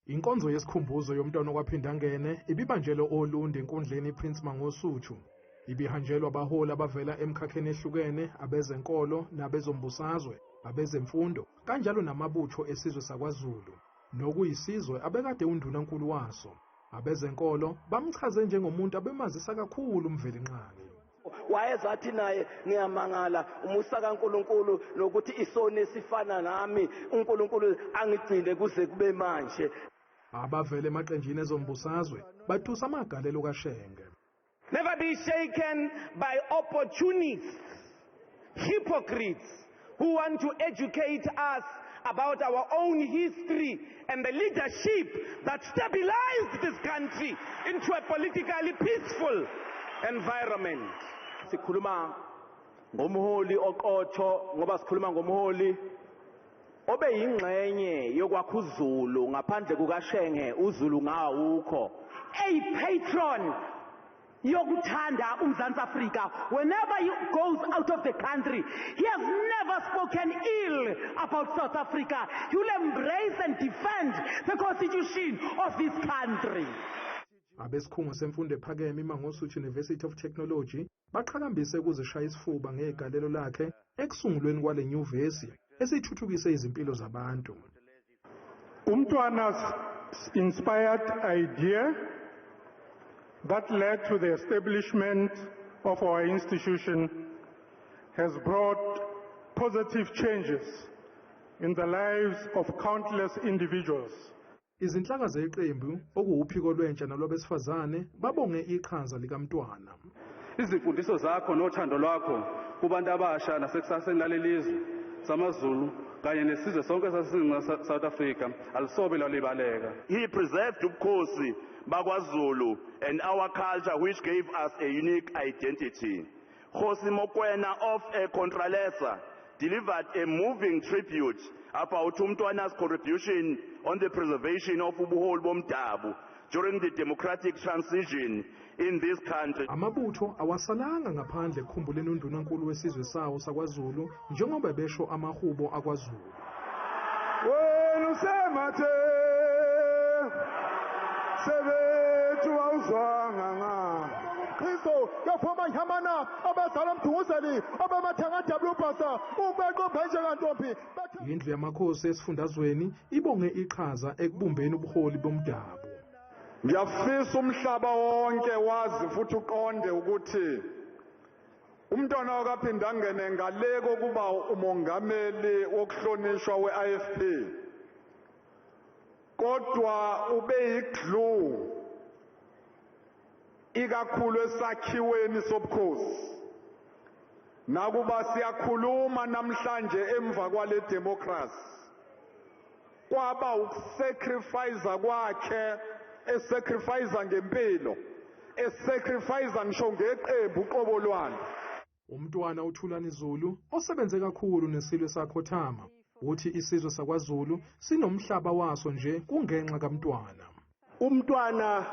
Inkonzo yesikhumbuzo yomntwana Wakwaphindangene ebibanjelwe oLundi enkundleni Prince Mangosuthu. Ibihanjelwa abaholi abavela emikhakheni ehlukene, abezenkolo nabezombusazwe, abezemfundo, kanjalo namabutho esizwe sakwaZulu. Nokuyisizwe abekade uNdunankulu waso. Abezenkolo bamchaze njengomuntu abemazisa kakhulu umvelinqangi. Wayezathi naye ngiyamangala umusa kaNkulunkulu nokuthi isoni esifana nami uNkulunkulu angigcine kuze kube manje. Abavele emaqenjini ezombusazwe bathusa amagalelo kaShenge. Never be shaken by opportunists, hypocrites who want to educate us about our own history and the leadership that stabilized this country into a politically peaceful environment. Sikhuluma ngomholi oqotho ngoba sikhuluma ngomholi obeyingxenye yokwakha uZulu ngaphandle kukaShenge uZulu ngawukho. A patron yokuthanda uMzansi Afrika. Whenever he goes out of the country, he has never spoken ill about South Africa. He will embrace and defend the constitution of this country. Abesikhungo semfundo ephakeme iMangosuthu University of Technology baqhakambise ukuzishaya isifuba ngegalelo lakhe ekusungulweni kwale nyuvesi esithuthukise izimpilo zabantu. Umntwana's inspired idea that led to the establishment of our institution has brought positive changes in the lives of countless individuals. Izinhlaka zeqembu okuwuphiko lwentsha nalwabesifazane babonge iqhaza likaMntwana. Izimfundiso zakho nothando lwakho kubantu abasha nasekusaseni lalelizwe samaZulu kanye nesizwe sonke saseNingizimu South Africa alisobe lwalibaleka. He preserved ubukhosi bakwaZulu and our culture which gave us a unique identity. Khosi Mokoena of a Contralesa delivered a moving tribute about Umntwana's contribution on the preservation of ubuholi bomdabu during the democratic transition in this country. Amabutho awasalanga ngaphandle ekukhumbuleni uNdunankulu wesizwe sawo sakwaZulu njengoba besho amahubo akwaZulu. Wena usemathe sebethu awuzwanga nga Kristo yaphuma nyamana abazala mthunguzeli abamathanga WPasa ubaqo phanje kantombi. Indlu yamakhosi esifundazweni ibonge iqhaza ekubumbeni ubuholi bomdabu. Ngiyafisa umhlaba wonke wazi futhi uqonde ukuthi umntwana Wakwaphindangene ngaleko kuba umongameli wokuhlonishwa weIFP kodwa ube yiglue ikakhulu esakhiweni sobukhosi. Nakuba siyakhuluma namhlanje emva kwale democracy kwaba ukusacrifice kwakhe esacrifice ngempilo esacrifice ngisho ngeqembu uqobo lwalo. Umntwana uThulani Zulu osebenze kakhulu nesilwe sakhothama uthi isizwe sakwaZulu sinomhlaba waso nje kungenxa kaMntwana. Umntwana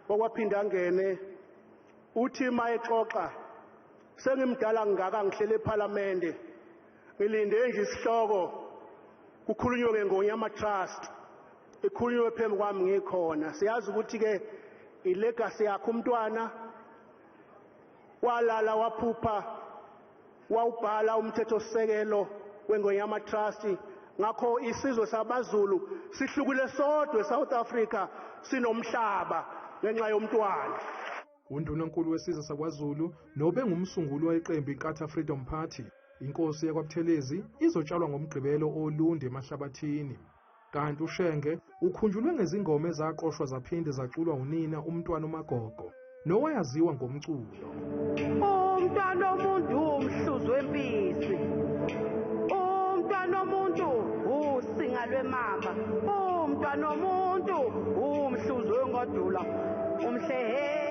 Wakwaphindangene uthi mayexoxa sengimdala ngaka ngihlele eParliament ngilinde nje isihloko kukhulunywe ngonyama trust ekhulunywe phambi kwami ngikhona. Siyazi ukuthi ke ilegacy yakhe umntwana walala waphupha wawubhala umthetho sisekelo wengonyama trust. Ngakho isizwe sabaZulu sihlukile sodwa eSouth Africa sinomhlaba ngenxa yomntwana. uNdunankulu wesizwe sakwaZulu nobe ngumsunguli weqembu Inkatha Freedom Party. Inkosi yakwaButhelezi izotshalwa ngomgqibelo oLundi emahlabathini. Kanti uShenge ukhunjulwe ngezingoma ezaqoshwa zaphinde zaculwa unina uMntwana uMagogo nowayaziwa ngomculo. Umntwana omuntu umhluzi wempisi. Umntwana omuntu usinga lwemamba. Umntwana omuntu umhluzi wengodula. Umhlehe